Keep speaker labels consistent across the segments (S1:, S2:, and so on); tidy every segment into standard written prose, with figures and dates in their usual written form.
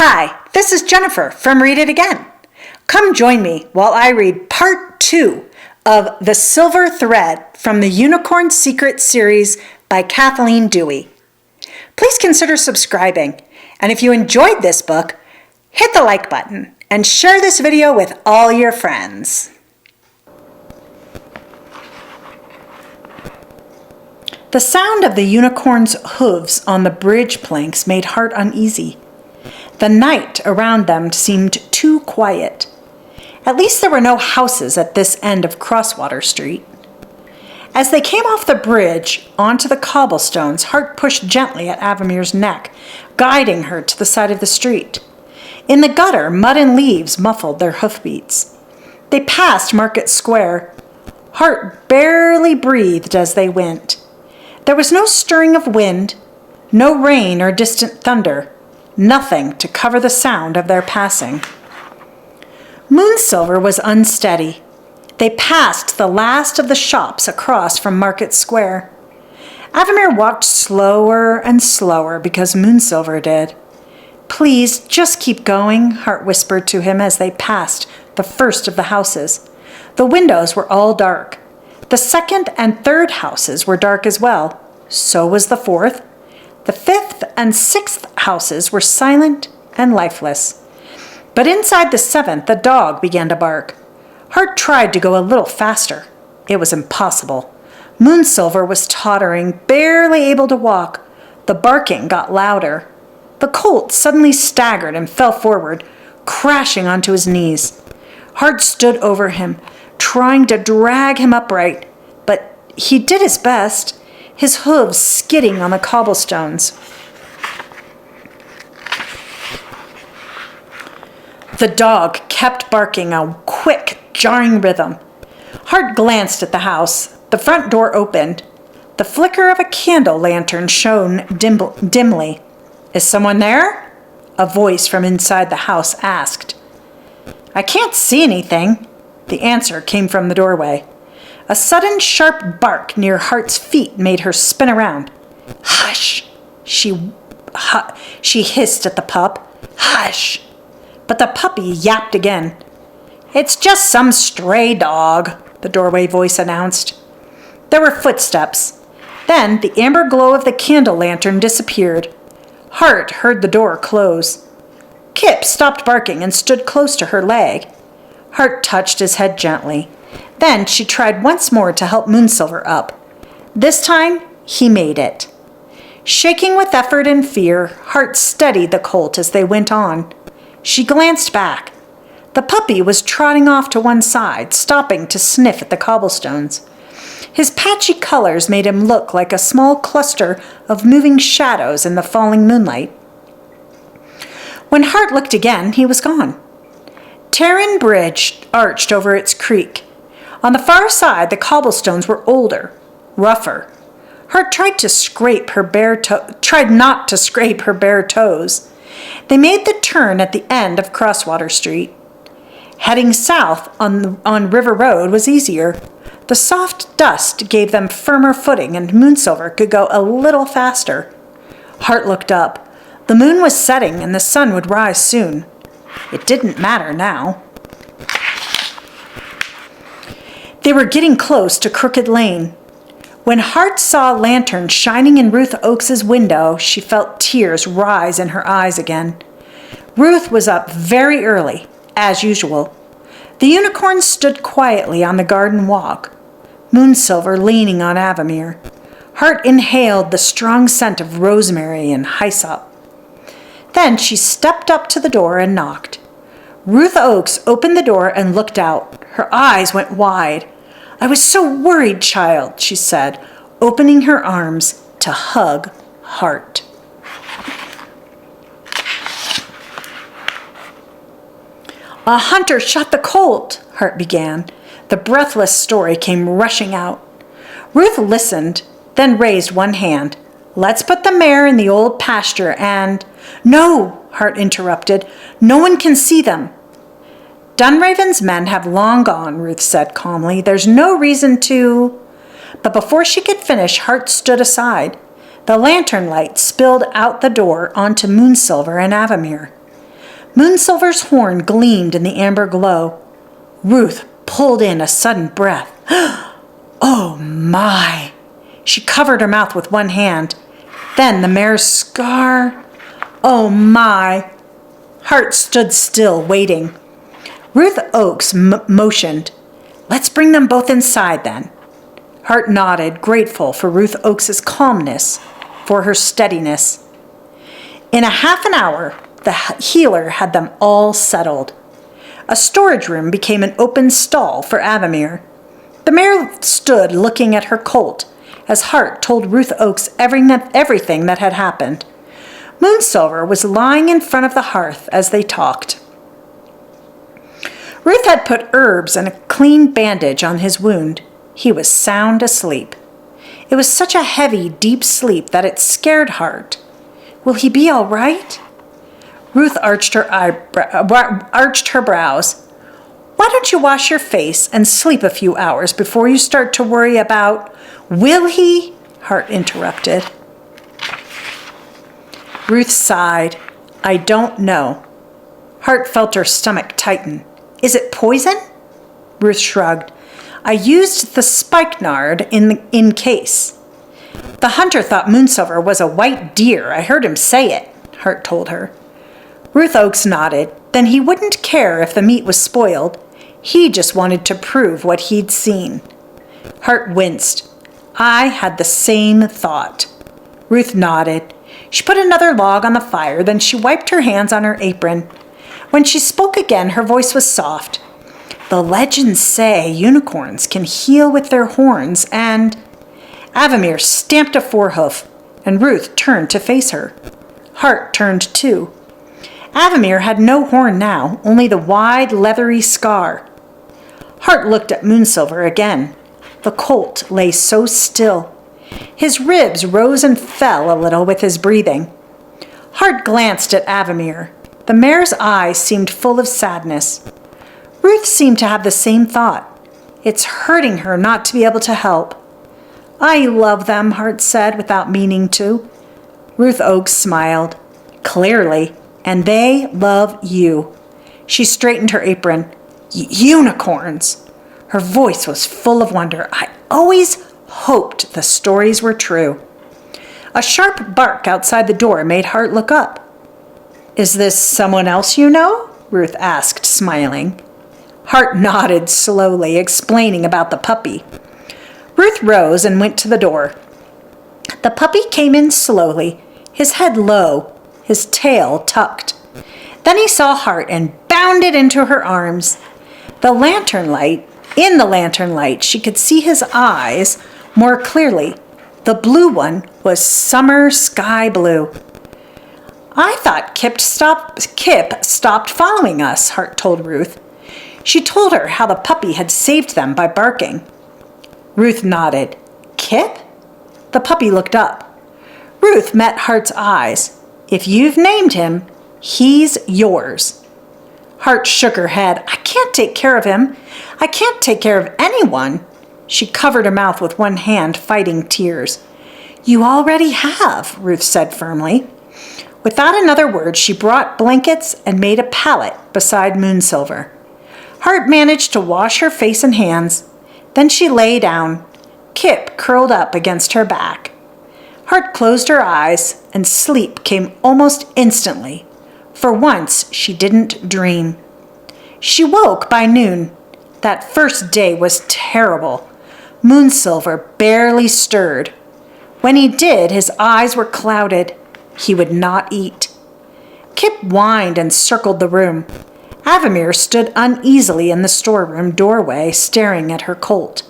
S1: Hi, this is Jennifer from Read It Again. Come join me while I read part 2 of The Silver Thread from the Unicorn Secret series by Kathleen Duey. Please consider subscribing, and if you enjoyed this book, hit the like button and share this video with all your friends. The sound of the unicorn's hooves on the bridge planks made Hart uneasy. The night around them seemed too quiet. At least there were no houses at this end of Crosswater Street. As they came off the bridge onto the cobblestones, Hart pushed gently at Avamir's neck, guiding her to the side of the street. In the gutter, mud and leaves muffled their hoofbeats. They passed Market Square. Hart barely breathed as they went. There was no stirring of wind, no rain or distant thunder. Nothing to cover the sound of their passing. Moonsilver was unsteady. They passed the last of the shops across from Market Square. Avamir walked slower and slower because Moonsilver did. "Please, just keep going," Hart whispered to him as they passed the first of the houses. The windows were all dark. The second and third houses were dark as well. So was the fourth. The fifth and sixth houses were silent and lifeless. But inside the seventh, the dog began to bark. Hart tried to go a little faster. It was impossible. Moonsilver was tottering, barely able to walk. The barking got louder. The colt suddenly staggered and fell forward, crashing onto his knees. Hart stood over him, trying to drag him upright, but he did his best, his hooves skidding on the cobblestones. The dog kept barking a quick, jarring rhythm. Hart glanced at the house. The front door opened. The flicker of a candle lantern shone dimly. "Is someone there?" a voice from inside the house asked. "I can't see anything." The answer came from the doorway. A sudden sharp bark near Hart's feet made her spin around. "Hush!" She hissed at the pup. "Hush!" But the puppy yapped again. "It's just some stray dog," the doorway voice announced. There were footsteps. Then the amber glow of the candle lantern disappeared. Hart heard the door close. Kip stopped barking and stood close to her leg. Hart touched his head gently. Then she tried once more to help Moonsilver up. This time, he made it. Shaking with effort and fear, Hart steadied the colt as they went on. She glanced back. The puppy was trotting off to one side, stopping to sniff at the cobblestones. His patchy colors made him look like a small cluster of moving shadows in the falling moonlight. When Hart looked again, he was gone. Tarrant Bridge arched over its creek. On the far side, the cobblestones were older, rougher. Hart tried not to scrape her bare toes. They made the turn at the end of Crosswater Street. Heading south on River Road was easier. The soft dust gave them firmer footing, and Moonsilver could go a little faster. Hart looked up. The moon was setting, and the sun would rise soon. It didn't matter now. They were getting close to Crooked Lane. When Hart saw a lantern shining in Ruth Oakes's window, she felt tears rise in her eyes again. Ruth was up very early, as usual. The unicorn stood quietly on the garden walk, Moonsilver leaning on Avamir. Hart inhaled the strong scent of rosemary and hyssop. Then she stepped up to the door and knocked. Ruth Oakes opened the door and looked out. Her eyes went wide. "I was so worried, child," she said, opening her arms to hug Hart. "A hunter shot the colt," Hart began. The breathless story came rushing out. Ruth listened, then raised one hand. "Let's put the mare in the old pasture and—" "No," Hart interrupted. "No one can see them." "Dunraven's men have long gone," Ruth said calmly. "There's no reason to—" But before she could finish, Hart stood aside. The lantern light spilled out the door onto Moonsilver and Avamir. Moonsilver's horn gleamed in the amber glow. Ruth pulled in a sudden breath. Oh my! She covered her mouth with one hand. Then the mare's scar. Oh my! Hart stood still, waiting. Ruth Oakes motioned. Let's bring them both inside then. Hart nodded, grateful for Ruth Oakes' calmness, for her steadiness. In a half an hour, the healer had them all settled. A storage room became an open stall for Avamere. The mare stood looking at her colt as Hart told Ruth Oakes everything that had happened. Moonsilver was lying in front of the hearth as they talked. Ruth had put herbs and a clean bandage on his wound. He was sound asleep. It was such a heavy, deep sleep that it scared Hart. Will he be all right? Ruth arched her brows. Why don't you wash your face and sleep a few hours before you start to worry about... Will he? Hart interrupted. Ruth sighed. I don't know. Hart felt her stomach tighten. Is it poison? Ruth shrugged. I used the spikenard in case. The hunter thought Moonsilver was a white deer. I heard him say it, Hart told her. Ruth Oakes nodded. Then he wouldn't care if the meat was spoiled. He just wanted to prove what he'd seen. Hart winced. I had the same thought. Ruth nodded. She put another log on the fire, then she wiped her hands on her apron. When she spoke again, her voice was soft. The legends say unicorns can heal with their horns, and... Avamere stamped a forehoof, and Ruth turned to face her. Hart turned too. Avamere had no horn now, only the wide, leathery scar. Hart looked at Moonsilver again. The colt lay so still. His ribs rose and fell a little with his breathing. Hart glanced at Avamere. The mare's eyes seemed full of sadness. Ruth seemed to have the same thought. It's hurting her not to be able to help. I love them, Hart said without meaning to. Ruth Oakes smiled. Clearly, and they love you. She straightened her apron. Unicorns! Her voice was full of wonder. I always hoped the stories were true. A sharp bark outside the door made Hart look up. Is this someone else you know? Ruth asked, smiling. Hart nodded slowly, explaining about the puppy. Ruth rose and went to the door. The puppy came in slowly, his head low, his tail tucked. Then he saw Hart and bounded into her arms. In the lantern light, she could see his eyes more clearly. The blue one was summer sky blue. I thought Kip stopped following us, Hart told Ruth. She told her how the puppy had saved them by barking. Ruth nodded. Kip? The puppy looked up. Ruth met Hart's eyes. If you've named him, he's yours. Hart shook her head. I can't take care of him. I can't take care of anyone. She covered her mouth with one hand, fighting tears. You already have, Ruth said firmly. Without another word, she brought blankets and made a pallet beside Moonsilver. Hart managed to wash her face and hands. Then she lay down. Kip curled up against her back. Hart closed her eyes, and sleep came almost instantly. For once, she didn't dream. She woke by noon. That first day was terrible. Moonsilver barely stirred. When he did, his eyes were clouded. He would not eat. Kip whined and circled the room. Avamere stood uneasily in the storeroom doorway, staring at her colt.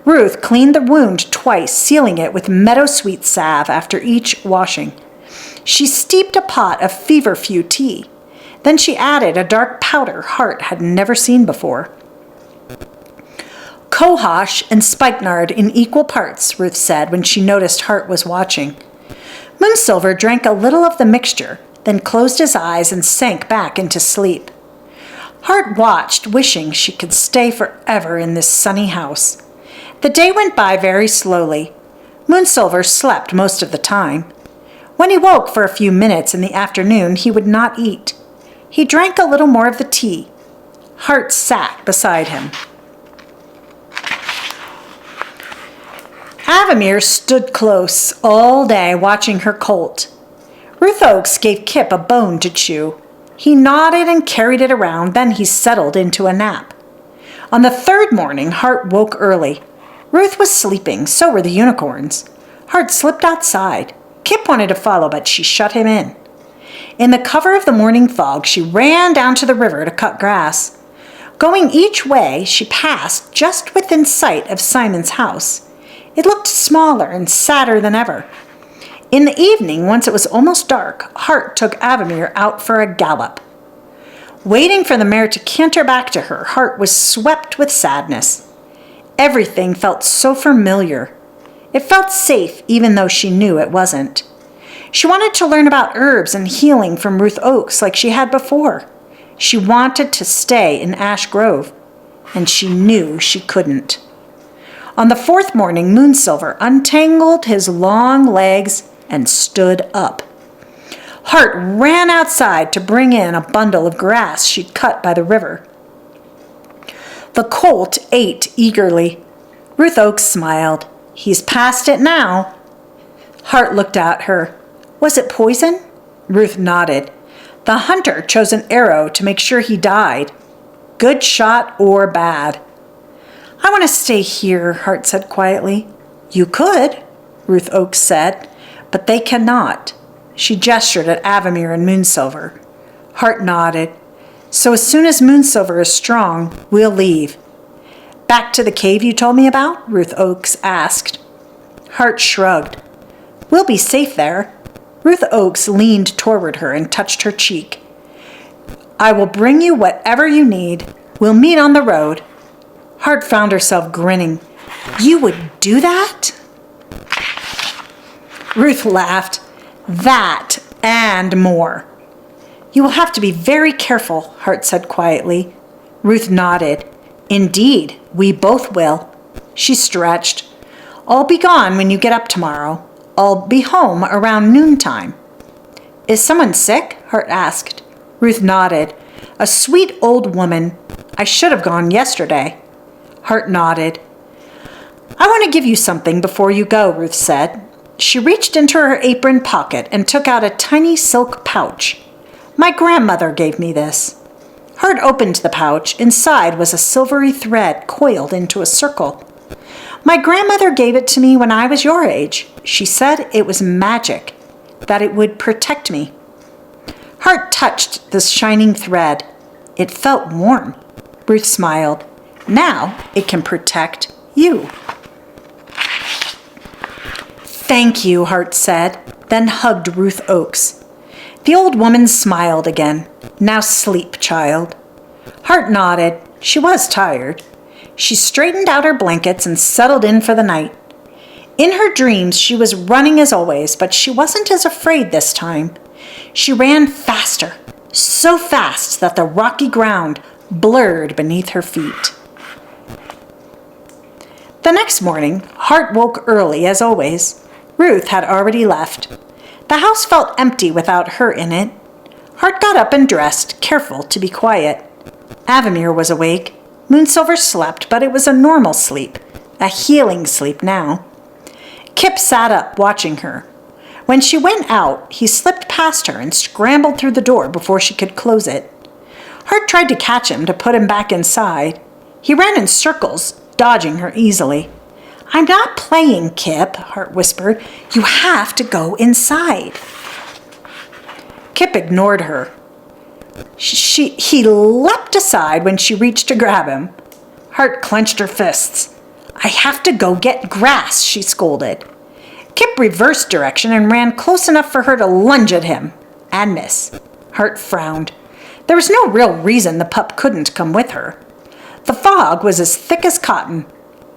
S1: Ruth cleaned the wound twice, sealing it with meadowsweet salve after each washing. She steeped a pot of feverfew tea. Then she added a dark powder Hart had never seen before. Cohosh and spikenard in equal parts, Ruth said when she noticed Hart was watching. Moonsilver drank a little of the mixture, then closed his eyes and sank back into sleep. Hart watched, wishing she could stay forever in this sunny house. The day went by very slowly. Moonsilver slept most of the time. When he woke for a few minutes in the afternoon, he would not eat. He drank a little more of the tea. Hart sat beside him. Avamere stood close all day watching her colt. Ruth Oakes gave Kip a bone to chew. He nodded and carried it around, then he settled into a nap. On the third morning, Hart woke early. Ruth was sleeping, so were the unicorns. Hart slipped outside. Kip wanted to follow, but she shut him in. In the cover of the morning fog, she ran down to the river to cut grass. Going each way, she passed just within sight of Simon's house. It looked smaller and sadder than ever. In the evening, once it was almost dark, Hart took Avamere out for a gallop. Waiting for the mare to canter back to her, Hart was swept with sadness. Everything felt so familiar. It felt safe, even though she knew it wasn't. She wanted to learn about herbs and healing from Ruth Oakes like she had before. She wanted to stay in Ash Grove, and she knew she couldn't. On the fourth morning, Moonsilver untangled his long legs and stood up. Hart ran outside to bring in a bundle of grass she'd cut by the river. The colt ate eagerly. Ruth Oakes smiled. "He's past it now." Hart looked at her. "Was it poison?" Ruth nodded. "The hunter chose an arrow to make sure he died. Good shot or bad." "I want to stay here," Hart said quietly. "You could," Ruth Oakes said, "but they cannot." She gestured at Avamere and Moonsilver. Hart nodded. "So as soon as Moonsilver is strong, we'll leave." "Back to the cave you told me about?" Ruth Oakes asked. Hart shrugged. "We'll be safe there." Ruth Oakes leaned toward her and touched her cheek. "I will bring you whatever you need. We'll meet on the road." Hart found herself grinning. "You would do that?" Ruth laughed. "That and more." "You will have to be very careful," Hart said quietly. Ruth nodded. "Indeed, we both will." She stretched. "I'll be gone when you get up tomorrow. I'll be home around noontime." "Is someone sick?" Hart asked. Ruth nodded. "A sweet old woman. I should have gone yesterday." Hart nodded. "I want to give you something before you go," Ruth said. She reached into her apron pocket and took out a tiny silk pouch. "My grandmother gave me this." Hart opened the pouch. Inside was a silvery thread coiled into a circle. "My grandmother gave it to me when I was your age. She said it was magic, that it would protect me." Hart touched the shining thread. It felt warm. Ruth smiled. "Now it can protect you." "Thank you," Hart said, then hugged Ruth Oakes. The old woman smiled again. "Now sleep, child." Hart nodded. She was tired. She straightened out her blankets and settled in for the night. In her dreams, she was running as always, but she wasn't as afraid this time. She ran faster, so fast that the rocky ground blurred beneath her feet. The next morning, Hart woke early as always. Ruth had already left. The house felt empty without her in it. Hart got up and dressed, careful to be quiet. Avamere was awake. Moonsilver slept, but it was a normal sleep, a healing sleep now. Kip sat up, watching her. When she went out, he slipped past her and scrambled through the door before she could close it. Hart tried to catch him to put him back inside. He ran in circles, dodging her easily. "I'm not playing, Kip," Hart whispered. "You have to go inside." Kip ignored her. He leapt aside when she reached to grab him. Hart clenched her fists. "I have to go get grass," she scolded. Kip reversed direction and ran close enough for her to lunge at him and miss. Hart frowned. There was no real reason the pup couldn't come with her. The fog was as thick as cotton.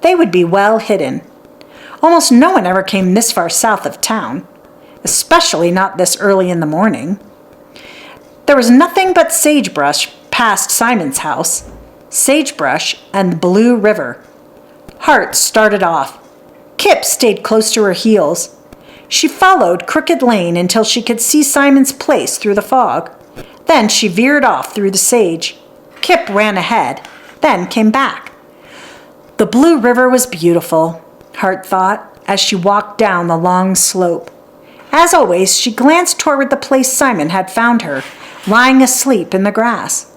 S1: They would be well hidden. Almost no one ever came this far south of town, especially not this early in the morning. There was nothing but sagebrush past Simon's house, sagebrush and the Blue River. Hart started off. Kip stayed close to her heels. She followed Crooked Lane until she could see Simon's place through the fog. Then she veered off through the sage. Kip ran ahead, then came back. The blue river was beautiful, Hart thought, as she walked down the long slope. As always, she glanced toward the place Simon had found her, lying asleep in the grass.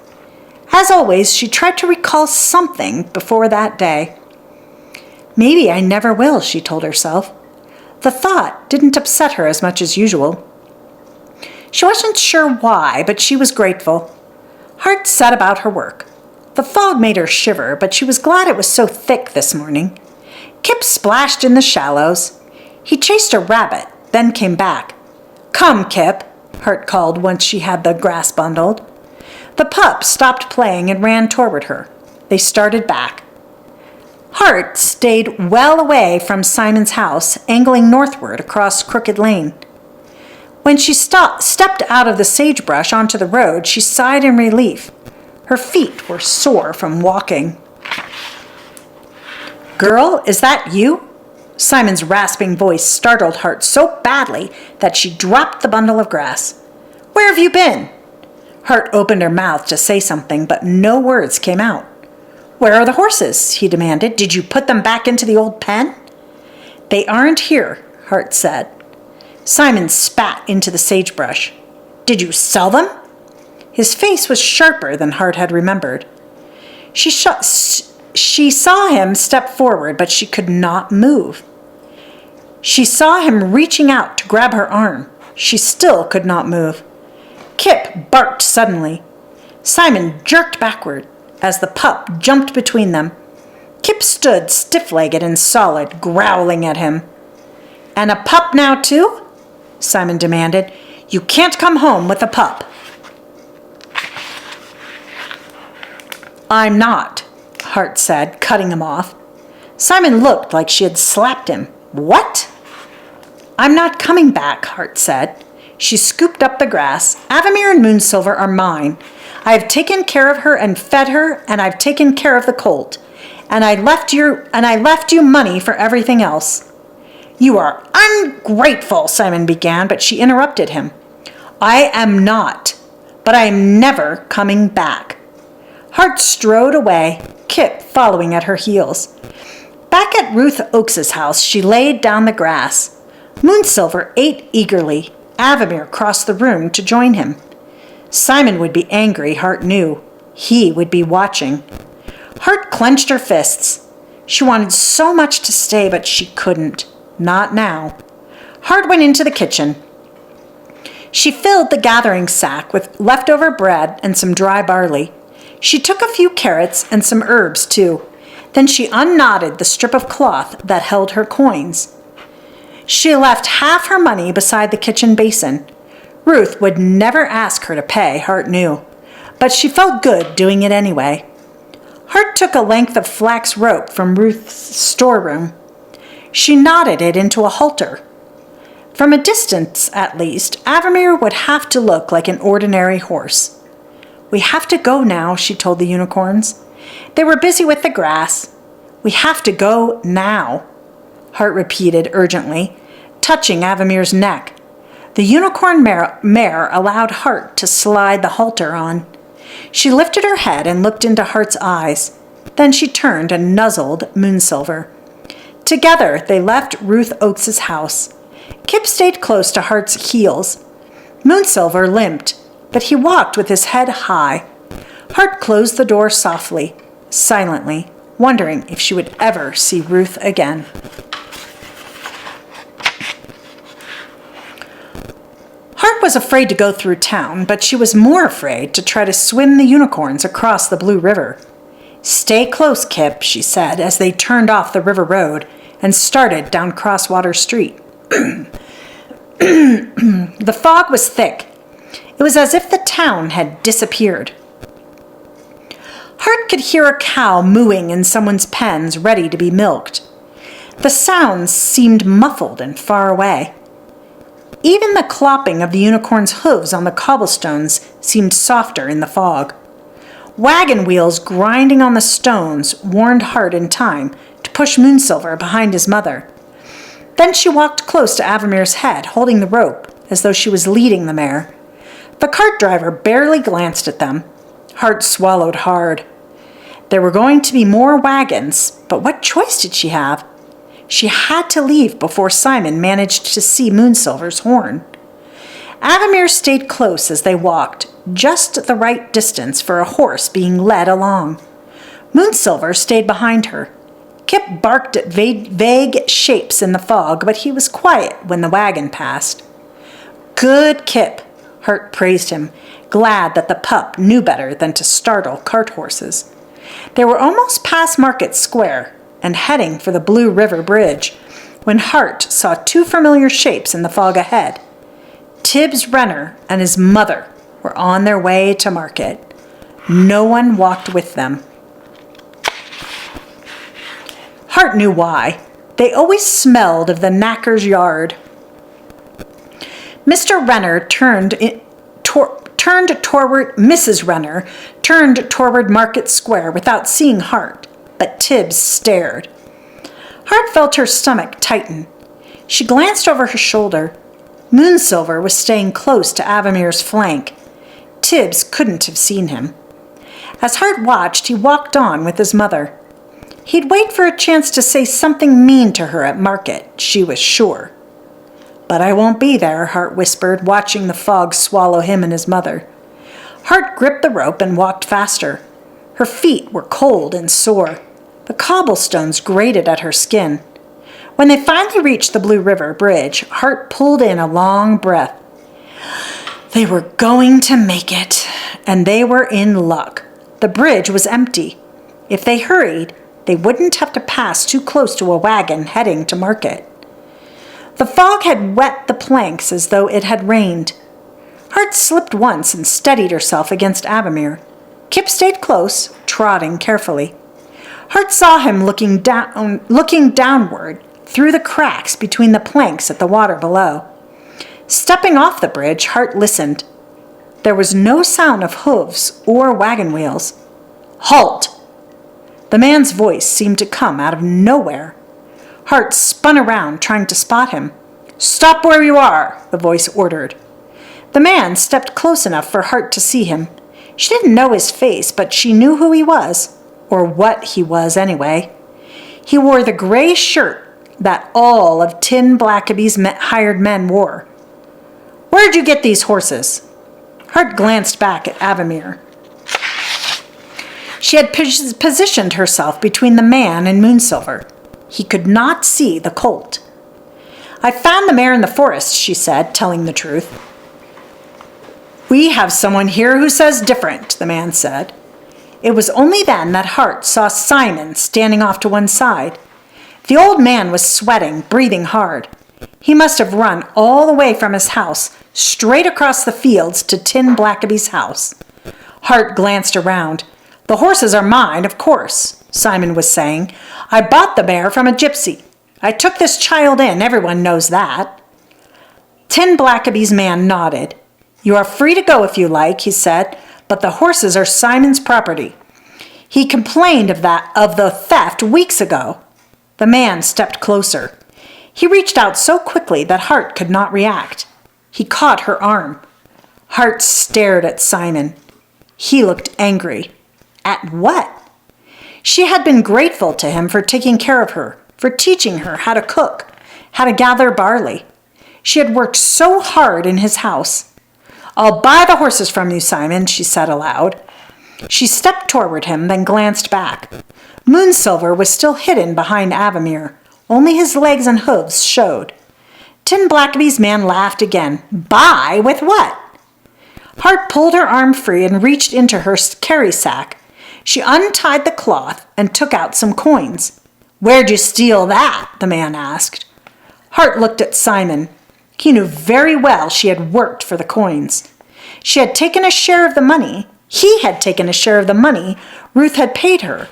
S1: As always, she tried to recall something before that day. Maybe I never will, she told herself. The thought didn't upset her as much as usual. She wasn't sure why, but she was grateful. Hart set about her work. The fog made her shiver, but she was glad it was so thick this morning. Kip splashed in the shallows. He chased a rabbit, then came back. "Come, Kip," Hart called once she had the grass bundled. The pup stopped playing and ran toward her. They started back. Hart stayed well away from Simon's house, angling northward across Crooked Lane. When she stepped out of the sagebrush onto the road, she sighed in relief. Her feet were sore from walking. "Girl, is that you?" Simon's rasping voice startled Hart so badly that she dropped the bundle of grass. "Where have you been?" Hart opened her mouth to say something, but no words came out. "Where are the horses?" he demanded. "Did you put them back into the old pen?" "They aren't here," Hart said. Simon spat into the sagebrush. "Did you sell them?" His face was sharper than Hart had remembered. She saw him step forward, but she could not move. She saw him reaching out to grab her arm. She still could not move. Kip barked suddenly. Simon jerked backward as the pup jumped between them. Kip stood stiff-legged and solid, growling at him. "And a pup now, too?" Simon demanded. "You can't come home with a pup." "I'm not," Hart said, cutting him off. Simon looked like she had slapped him. "What?" "I'm not coming back," Hart said. She scooped up the grass. "Avamere and Moonsilver are mine. I have taken care of her and fed her, and I've taken care of the colt. And I left you money for everything else." "You are ungrateful," Simon began, but she interrupted him. "I am not, but I am never coming back." Hart strode away, Kip following at her heels. Back at Ruth Oakes's house, she laid down the grass. Moonsilver ate eagerly. Avamere crossed the room to join him. Simon would be angry, Hart knew. He would be watching. Hart clenched her fists. She wanted so much to stay, but she couldn't. Not now. Hart went into the kitchen. She filled the gathering sack with leftover bread and some dry barley. She took a few carrots and some herbs, too. Then she unknotted the strip of cloth that held her coins. She left half her money beside the kitchen basin. Ruth would never ask her to pay, Hart knew, but she felt good doing it anyway. Hart took a length of flax rope from Ruth's storeroom. She knotted it into a halter. From a distance, at least, Avamere would have to look like an ordinary horse. "We have to go now," she told the unicorns. They were busy with the grass. "We have to go now," Hart repeated urgently, touching Avamere's neck. The unicorn mare allowed Hart to slide the halter on. She lifted her head and looked into Hart's eyes. Then she turned and nuzzled Moonsilver. Together, they left Ruth Oakes's house. Kip stayed close to Hart's heels. Moonsilver limped, but he walked with his head high. Hart closed the door softly, silently, wondering if she would ever see Ruth again. Hart was afraid to go through town, but she was more afraid to try to swim the unicorns across the Blue River. "Stay close, Kip," she said as they turned off the river road and started down Crosswater Street. The fog was thick. It was as if the town had disappeared. Hart could hear a cow mooing in someone's pens, ready to be milked. The sounds seemed muffled and far away. Even the clopping of the unicorn's hooves on the cobblestones seemed softer in the fog. Wagon wheels grinding on the stones warned Hart in time to push Moonsilver behind his mother. Then she walked close to Avamere's head, holding the rope as though she was leading the mare. The cart driver barely glanced at them. Hart swallowed hard. There were going to be more wagons, but what choice did she have? She had to leave before Simon managed to see Moonsilver's horn. Avamere stayed close as they walked, just the right distance for a horse being led along. Moonsilver stayed behind her. Kip barked at vague shapes in the fog, but he was quiet when the wagon passed. Good Kip, Hart praised him, glad that the pup knew better than to startle cart horses. They were almost past Market Square and heading for the Blue River Bridge when Hart saw two familiar shapes in the fog ahead. Tibbs Renner and his mother were on their way to market. No one walked with them. Hart knew why. They always smelled of the knacker's yard. Mrs. Renner turned toward Market Square without seeing Hart, but Tibbs stared. Hart felt her stomach tighten. She glanced over her shoulder. Moonsilver was staying close to Avamere's flank. Tibbs couldn't have seen him. As Hart watched, he walked on with his mother. He'd wait for a chance to say something mean to her at market, she was sure. But I won't be there, Hart whispered, watching the fog swallow him and his mother. Hart gripped the rope and walked faster. Her feet were cold and sore. The cobblestones grated at her skin. When they finally reached the Blue River Bridge, Hart pulled in a long breath. They were going to make it, and they were in luck. The bridge was empty. If they hurried, they wouldn't have to pass too close to a wagon heading to market. The fog had wet the planks as though it had rained. Hart slipped once and steadied herself against Avamere. Kip stayed close, trotting carefully. Hart saw him looking downward through the cracks between the planks at the water below. Stepping off the bridge, Hart listened. There was no sound of hooves or wagon wheels. Halt! The man's voice seemed to come out of nowhere. Hart spun around, trying to spot him. Stop where you are, the voice ordered. The man stepped close enough for Hart to see him. She didn't know his face, but she knew who he was, or what he was anyway. He wore the gray shirt that all of Tin Blackaby's hired men wore. Where'd you get these horses? Hart glanced back at Avamere. She had positioned herself between the man and Moonsilver. He could not see the colt. I found the mare in the forest, she said, telling the truth. We have someone here who says different, the man said. It was only then that Hart saw Simon standing off to one side. The old man was sweating, breathing hard. He must have run all the way from his house, straight across the fields to Tin Blackaby's house. Hart glanced around. The horses are mine, of course, Simon was saying. I bought the mare from a gypsy. I took this child in, everyone knows that. Tin Blackaby's man nodded. You are free to go if you like, he said, but the horses are Simon's property. He complained of the theft weeks ago. The man stepped closer. He reached out so quickly that Hart could not react. He caught her arm. Hart stared at Simon. He looked angry. At what? She had been grateful to him for taking care of her, for teaching her how to cook, how to gather barley. She had worked so hard in his house. I'll buy the horses from you, Simon, she said aloud. She stepped toward him, then glanced back. Moonsilver was still hidden behind Avamere. Only his legs and hooves showed. Tin Blackaby's man laughed again. Buy? With what? Hart pulled her arm free and reached into her carry sack. She untied the cloth and took out some coins. Where'd you steal that? The man asked. Hart looked at Simon. He knew very well she had worked for the coins. She had taken a share of the money. He had taken a share of the money Ruth had paid her.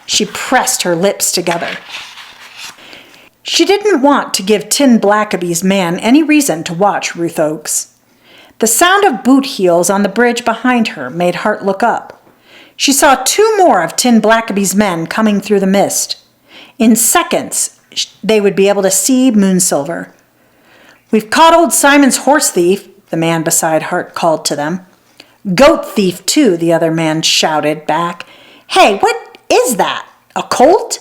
S1: She pressed her lips together. She didn't want to give Tin Blackaby's man any reason to watch Ruth Oakes. The sound of boot heels on the bridge behind her made Hart look up. She saw two more of Tin Blackaby's men coming through the mist. In seconds, they would be able to see Moonsilver. We've caught old Simon's horse thief, the man beside Hart called to them. Goat thief, too, the other man shouted back. Hey, what is that? A colt?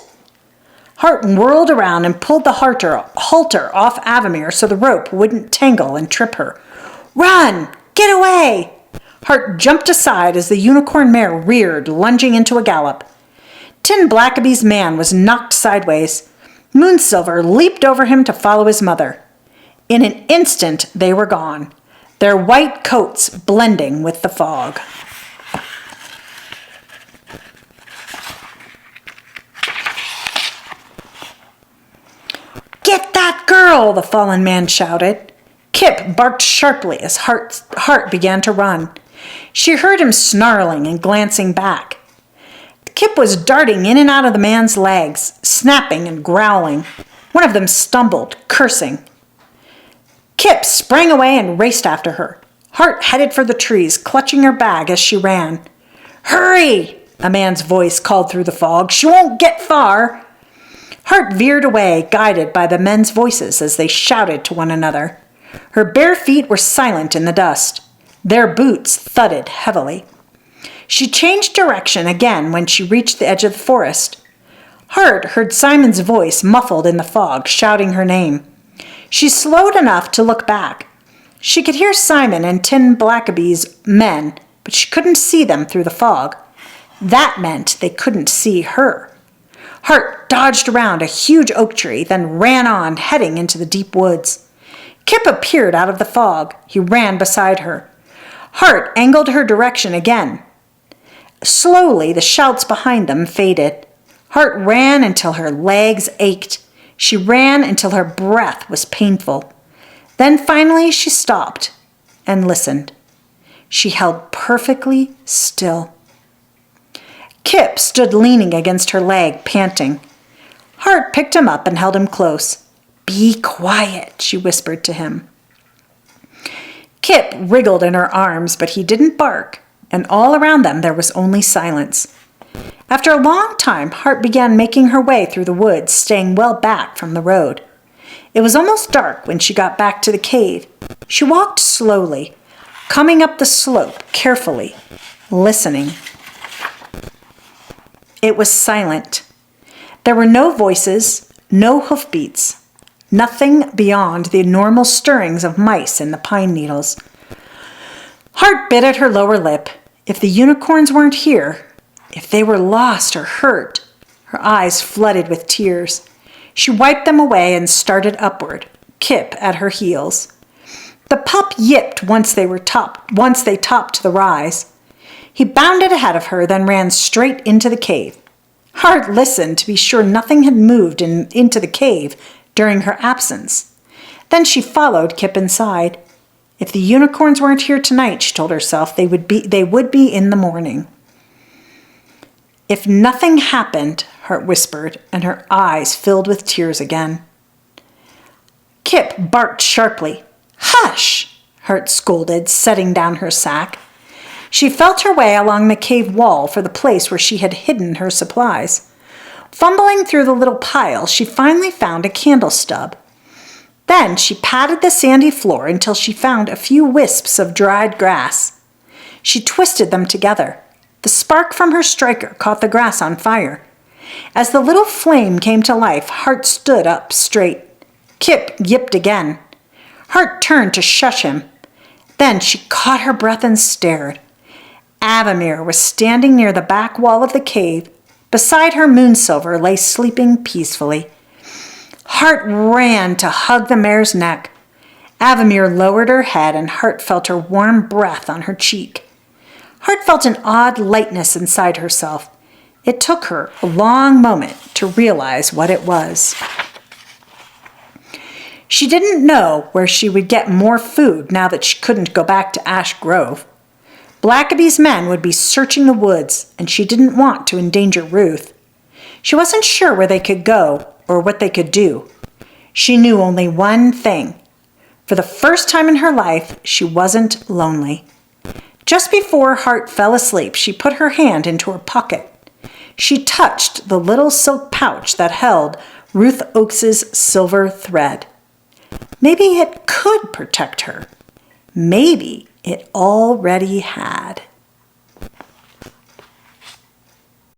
S1: Hart whirled around and pulled the halter off Avamere so the rope wouldn't tangle and trip her. Run! Get away! Hart jumped aside as the unicorn mare reared, lunging into a gallop. Tin Blackaby's man was knocked sideways. Moonsilver leaped over him to follow his mother. In an instant, they were gone, their white coats blending with the fog. Get that girl, the fallen man shouted. Kip barked sharply as Hart began to run. She heard him snarling and glancing back. Kip was darting in and out of the man's legs, snapping and growling. One of them stumbled, cursing. Kip sprang away and raced after her. Hart headed for the trees, clutching her bag as she ran. Hurry! A man's voice called through the fog. She won't get far. Hart veered away, guided by the men's voices as they shouted to one another. Her bare feet were silent in the dust. Their boots thudded heavily. She changed direction again when she reached the edge of the forest. Hart heard Simon's voice muffled in the fog, shouting her name. She slowed enough to look back. She could hear Simon and Tin Blackaby's men, but she couldn't see them through the fog. That meant they couldn't see her. Hart dodged around a huge oak tree, then ran on, heading into the deep woods. Kip appeared out of the fog. He ran beside her. Hart angled her direction again. Slowly, the shouts behind them faded. Hart ran until her legs ached. She ran until her breath was painful. Then finally she stopped and listened. She held perfectly still. Kip stood leaning against her leg, panting. Hart picked him up and held him close. Be quiet, she whispered to him. Kip wriggled in her arms, but he didn't bark, and all around them there was only silence. After a long time, Hart began making her way through the woods, staying well back from the road. It was almost dark when she got back to the cave. She walked slowly, coming up the slope carefully, listening. It was silent. There were no voices, no hoofbeats, nothing beyond the normal stirrings of mice in the pine needles. Hart bit at her lower lip. If the unicorns weren't here, if they were lost or hurt, her eyes flooded with tears. She wiped them away and started upward, Kip at her heels. The pup yipped once they topped the rise. He bounded ahead of her, then ran straight into the cave. Hart listened to be sure nothing had moved into the cave during her absence. Then she followed Kip inside. If the unicorns weren't here tonight, she told herself, they would be in the morning. If nothing happened, Hart whispered, and her eyes filled with tears again. Kip barked sharply. Hush! Hart scolded, setting down her sack. She felt her way along the cave wall for the place where she had hidden her supplies. Fumbling through the little pile, she finally found a candle stub. Then she patted the sandy floor until she found a few wisps of dried grass. She twisted them together. The spark from her striker caught the grass on fire. As the little flame came to life, Hart stood up straight. Kip yipped again. Hart turned to shush him. Then she caught her breath and stared. Avamere was standing near the back wall of the cave. Beside her, Moonsilver lay sleeping peacefully. Hart ran to hug the mare's neck. Avamere lowered her head, and Hart felt her warm breath on her cheek. Hart felt an odd lightness inside herself. It took her a long moment to realize what it was. She didn't know where she would get more food now that she couldn't go back to Ash Grove. Blackaby's men would be searching the woods, and she didn't want to endanger Ruth. She wasn't sure where they could go or what they could do. She knew only one thing. For the first time in her life, she wasn't lonely. Just before Hart fell asleep, she put her hand into her pocket. She touched the little silk pouch that held Ruth Oakes's silver thread. Maybe it could protect her. Maybe it already had.